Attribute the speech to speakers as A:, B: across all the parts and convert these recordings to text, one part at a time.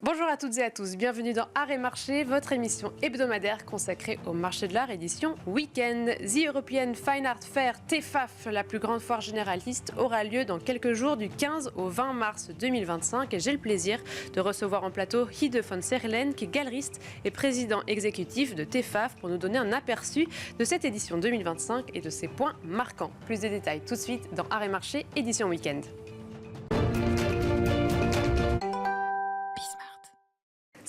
A: Bonjour à toutes et à tous, bienvenue dans ART MARCHÉ, votre émission hebdomadaire consacrée au marché de l'art, édition Week-end. The European Fine Art Fair TEFAF, la plus grande foire généraliste, aura lieu dans quelques jours du 15 au 20 mars 2025 et j'ai le plaisir de recevoir en plateau Hidde van Seggelen, qui est galeriste et président exécutif de TEFAF, pour nous donner un aperçu de cette édition 2025 et de ses points marquants. Plus de détails tout de suite dans ART MARCHÉ, édition Week-end.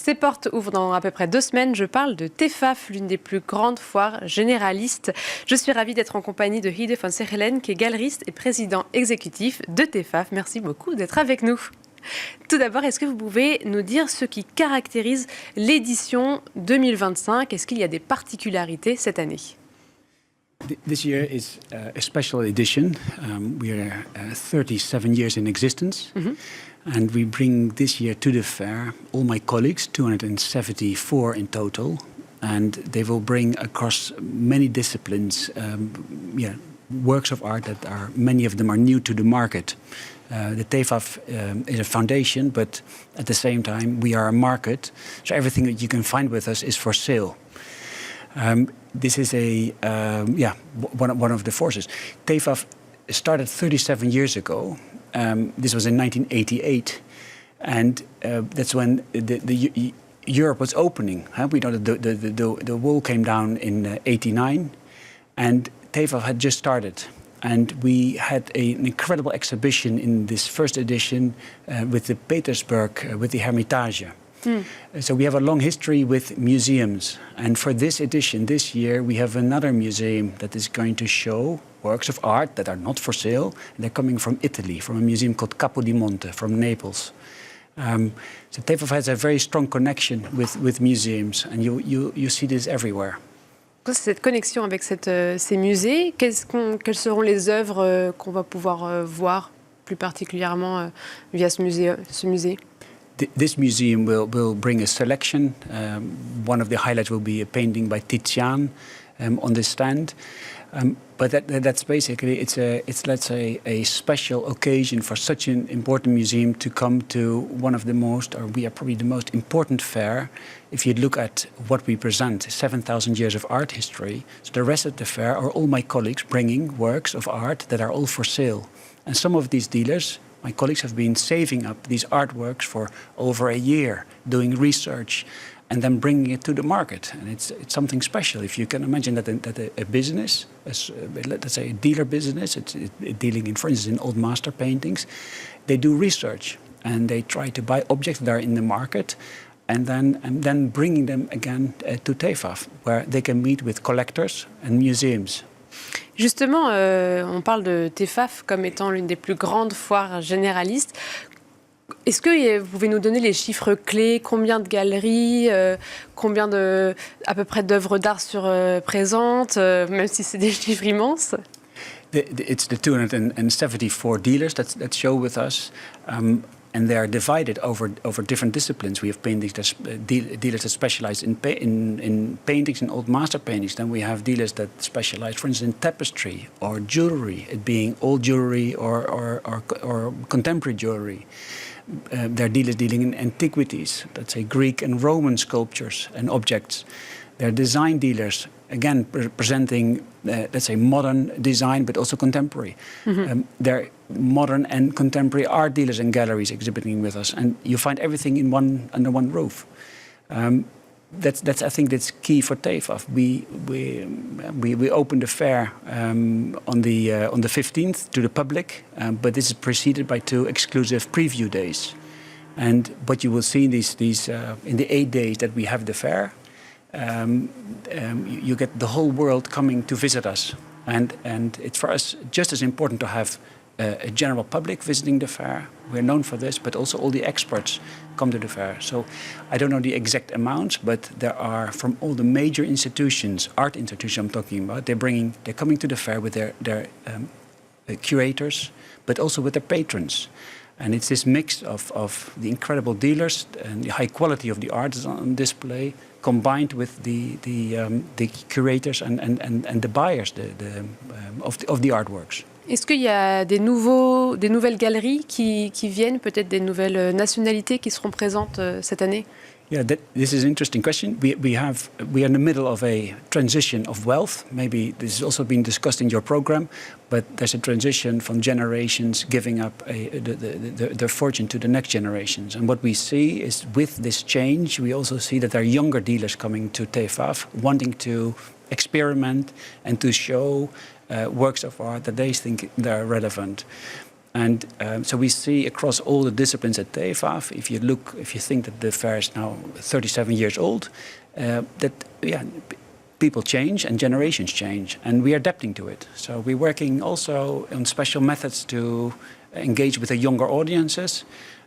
A: Ces portes ouvrent dans à peu près 2 semaines. Je parle de TEFAF, l'une des plus grandes foires généralistes. Je suis ravie d'être en compagnie de Hidde van Seggelen, qui est galeriste et président exécutif de TEFAF. Merci beaucoup d'être avec nous. Tout d'abord, est-ce que vous pouvez nous dire ce qui caractérise l'édition 2025? Est-ce qu'il y a des particularités cette année?
B: This year is a special edition. We are 37 years in existence. And we bring this year to the fair all my colleagues, 274 in total. And they will bring across many disciplines works of art that are, many of them are new to the market. The TEFAF is a foundation, but at the same time we are a market. So everything that you can find with us is for sale. This is one of the forces. TEFAF started 37 years ago. This was in 1988, and that's when Europe was opening. We know that the wall came down in '89, and TEFAF had just started. And we had an incredible exhibition in this first edition with the Petersburg, with the Hermitage. So we have a long history with museums, and for this edition, this year, we have another museum that is going to show works of art that are not for sale. And they're coming from Italy, from a museum called Capo di Monte, from Naples. So TEFAF has a very strong connection with museums, and you see this everywhere.
A: Cette connexion avec ces musées, quelles seront les œuvres qu'on va pouvoir voir plus particulièrement via ce musée?
B: This museum will bring a selection. One of the highlights will be a painting by Tizian on this stand. But that's basically, it's let's say a special occasion for such an important museum to come to one of the most, or we are probably the most important fair. If you look at what we present, 7,000 years of art history. So the rest of the fair are all my colleagues bringing works of art that are all for sale. And some of these dealers, my colleagues, have been saving up these artworks for over a year, doing research, and then bringing it to the market. And it's something special. If you can imagine that a business, let's say a dealer business, it's dealing in, for instance, in old master paintings, they do research and they try to buy objects that are in the market, and then bringing them again to TEFAF, where they can meet with collectors and museums.
A: Justement, on parle de TEFAF comme étant l'une des plus grandes foires généralistes. Est-ce que vous pouvez nous donner les chiffres clés? Combien de galeries, combien à peu près d'œuvres d'art présentes, même si c'est des chiffres immenses?
B: It's the 274 dealers that show with us. And they are divided over different disciplines. We have paintings dealers that specialize in paintings and old master paintings. Then we have dealers that specialize, for instance, in tapestry or jewelry, it being old jewelry or contemporary jewelry. There are dealers dealing in antiquities, let's say Greek and Roman sculptures and objects. There are design dealers, again, presenting, let's say, modern design, but also contemporary. There are modern and contemporary art dealers and galleries exhibiting with us, and you find everything under one roof. I think that's key for TEFAF. We opened the fair on the 15th to the public, but this is preceded by 2 exclusive preview days. And what you will see in in the 8 days that we have the fair, you get the whole world coming to visit us, and it's for us just as important to have a general public visiting the fair. We're known for this, but also all the experts come to the fair. So I don't know the exact amounts, but there are, from all the major institutions, art institutions I'm talking about, they're coming to the fair with their curators, but also with their patrons. And it's this mix of the incredible dealers and the high quality of the art is on display, combined with the curators and the buyers of the artworks.
A: Est-ce qu'il y a des nouvelles galeries qui viennent, peut-être des nouvelles nationalités qui seront présentes cette année?
B: Yeah, this is an interesting question. We are in the middle of a transition of wealth. Maybe this has also been discussed in your program, but there's a transition from generations giving up their fortune to the next generations. And what we see is with this change, we also see that there are younger dealers coming to TEFAF, wanting to experiment and to show works of art that they think they're relevant. And so we see across all the disciplines at TEFAF, if you think that the fair is now 37 years old, people change and generations change, and we are adapting to it. So we're working also on special methods to engage with the younger audiences.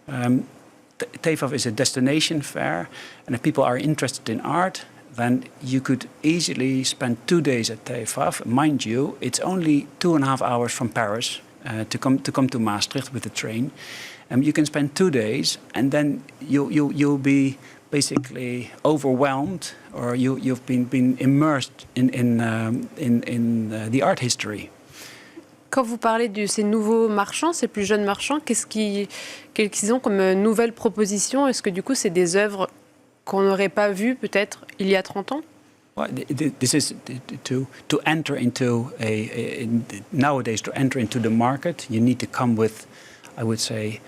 B: TEFAF is a destination fair, and if people are interested in art, then you could easily spend 2 days at TEFAF. Mind you, it's only 2.5 hours from Paris to come to Maastricht with the train. You can spend 2 days, and then you'll be basically overwhelmed, or you've been immersed in the art history.
A: Quand vous parlez de ces nouveaux marchands, ces plus jeunes marchands, qu'est-ce qu'ils ont comme nouvelles propositions? Est-ce que du coup, c'est des œuvres qu'on n'aurait pas vues peut-être il y a 30 ans?
B: Well, this is to enter into nowadays, to enter into the market, you need to come with, I would say,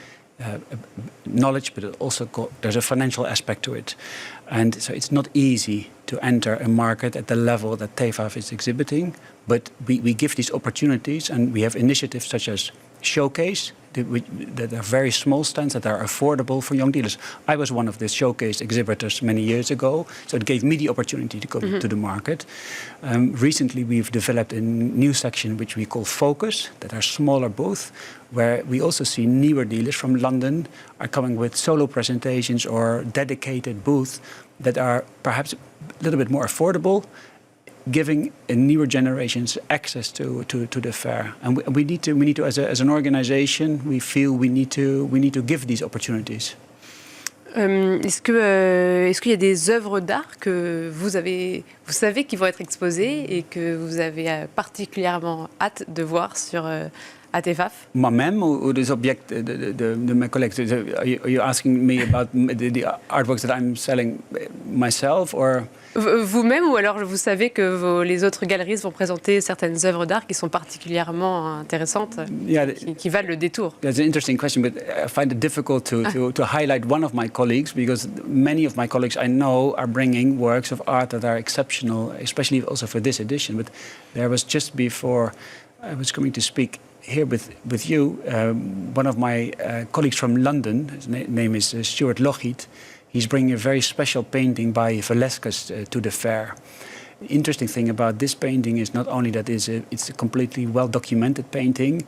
B: knowledge, but it also there's a financial aspect to it. And so it's not easy to enter a market at the level that TEFAF is exhibiting, but we give these opportunities, and we have initiatives such as Showcase, that are very small stands that are affordable for young dealers. I was one of the Showcase exhibitors many years ago, so it gave me the opportunity to come to the market. Recently, we've developed a new section which we call Focus, that are smaller booths, where we also see newer dealers from London are coming with solo presentations or dedicated booths that are perhaps a little bit more affordable, giving newer generations access to the fair, and we need to as an organization, we feel we need to give these opportunities.
A: Est-ce qu'il y a des œuvres d'art que vous savez qui vont être exposées et que vous avez particulièrement hâte de voir sur à TEFAF?
B: Moi-même ou des objets de mes collègues? Are you asking me about the artworks that I'm selling myself, or?
A: Vous-même, ou alors vous savez que les autres galeristes vont présenter certaines œuvres d'art qui sont particulièrement intéressantes, qui valent le détour?
B: That's an interesting question, but I find it difficult to highlight one of my colleagues, because many of my colleagues I know are bringing works of art that are exceptional, especially also for this edition. But there was just before I was coming to speak here with you, one of my colleagues from London, his name is Stuart Lougheed. He's bringing a very special painting by Velasquez to the fair. The interesting thing about this painting is not only that it's a completely well-documented painting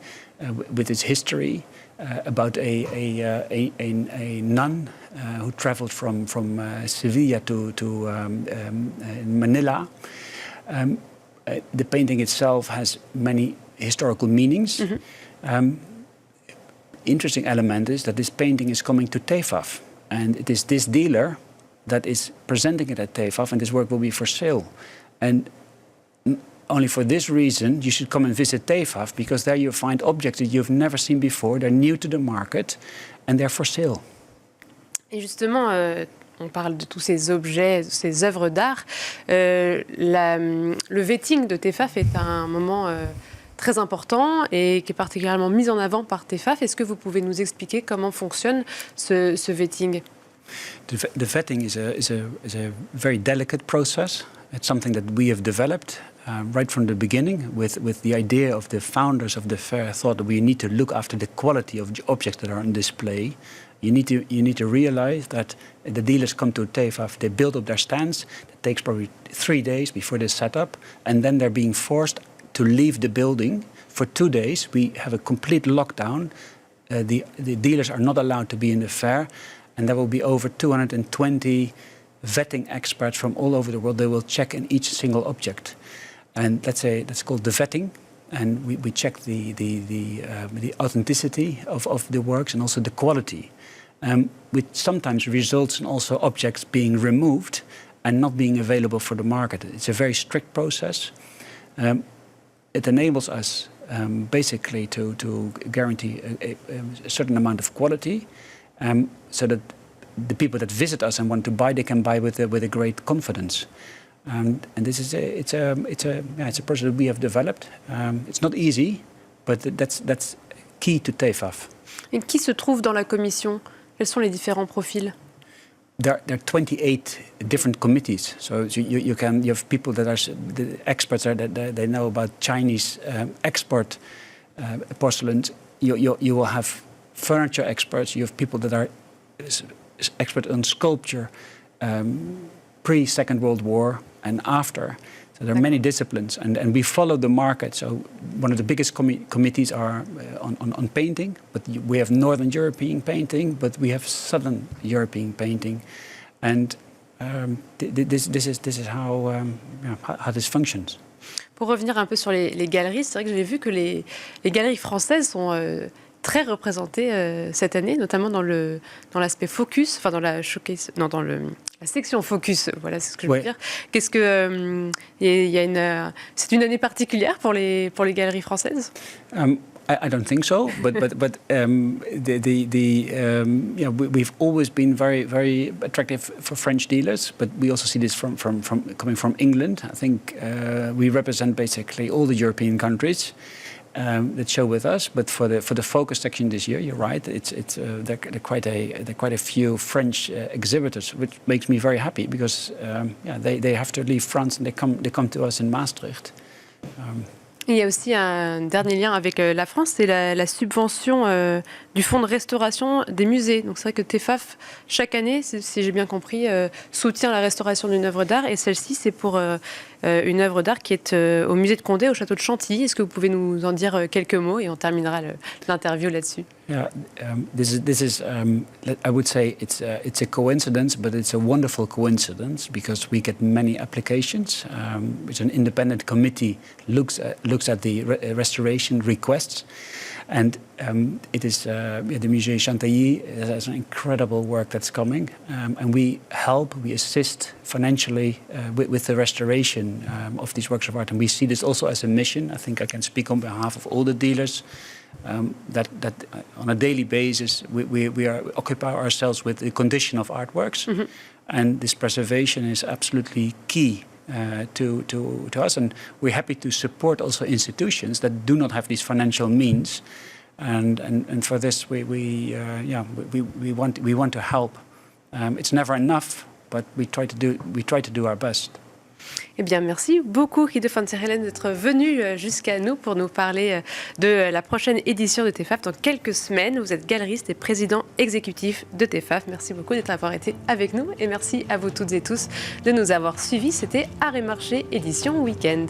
B: with its history about a nun who traveled from Sevilla to Manila. The painting itself has many historical meanings. Interesting element is that this painting is coming to TEFAF. And it is this dealer that is presenting it at TEFAF, and this work will be for sale. And only for this reason, you should come and visit TEFAF, because there you find objects that you've never seen before. They're new to the market, and they're for sale.
A: Et justement, on parle de tous ces objets, ces œuvres d'art. Le vetting de TEFAF est un moment très important et qui est particulièrement mis en avant par TEFAF. Est-ce que vous pouvez nous expliquer comment fonctionne ce vetting?
B: The vetting is a very delicate process. It's something that we have developed right from the beginning with the idea of the founders of the fair thought that we need to look after the quality of the objects that are on display. You need to realize that the dealers come to TEFAF, they build up their stands. It takes probably 3 days before they set up, and then they're being forced to leave the building for 2 days. We have a complete lockdown. The dealers are not allowed to be in the fair, and there will be over 220 vetting experts from all over the world. They will check in each single object, and that's called the vetting. And we check the authenticity of the works and also the quality, which sometimes results in also objects being removed and not being available for the market. It's a very strict process. It enables us basically to guarantee a certain amount of quality, so that the people that visit us and want to buy, they can buy with a great confidence. And this is it's a process that we have developed. It's not easy, but that's key to TEFAF.
A: Et qui se trouve dans la commission? Quels sont les différents profils?
B: There are 28 different committees. So you have people that are the experts that they know about Chinese export porcelain. You will have furniture experts. You have people that are expert on sculpture, pre-Second World War and after. So there are many disciplines, and we follow the market. So one of the biggest committees are on painting, but we have Northern European painting, but we have Southern European painting, and this is how this functions.
A: Pour revenir un peu sur les galeries, c'est vrai que j'ai vu que les galeries françaises sont très représentées cette année, notamment dans l'aspect focus, enfin dans la showcase, non, dans la section focus, voilà, c'est ce que je veux dire. Qu'est-ce que c'est une année particulière pour les galeries françaises?
B: I don't think so, but we've always been very attractive for French dealers, but we also see this from coming from England. I think we represent basically all the European countries that show with us. But for the focus section this year, you're right. There are quite a few French exhibitors, which makes me very happy because they have to leave France and they come to us in Maastricht.
A: Il y a aussi un dernier lien avec la France, c'est la subvention du fonds de restauration des musées. Donc c'est vrai que TEFAF, chaque année, si j'ai bien compris, soutient la restauration d'une œuvre d'art. Et celle-ci, c'est pour une œuvre d'art qui est au musée de Condé, au château de Chantilly. Est-ce que vous pouvez nous en dire quelques mots et on terminera l'interview là-dessus?
B: Yeah, this is I would say it's a coincidence, but it's a wonderful coincidence because we get many applications. Which an independent committee looks at the restoration requests, and it is the Musée Chantilly has an incredible work that's coming, and we assist financially with the restoration of these works of art, and we see this also as a mission. I think I can speak on behalf of all the dealers. That on a daily basis we occupy ourselves with the condition of artworks, and this preservation is absolutely key to us, and we're happy to support also institutions that do not have these financial means, and for this we want to help. It's never enough, but we try to do our best.
A: Eh bien, merci beaucoup, Hidde van Seggelen, d'être venu jusqu'à nous pour nous parler de la prochaine édition de TEFAF dans quelques semaines. Vous êtes galeriste et président exécutif de TEFAF. Merci beaucoup d'avoir été avec nous et merci à vous toutes et tous de nous avoir suivis. C'était ART MARCHÉ, édition week-end.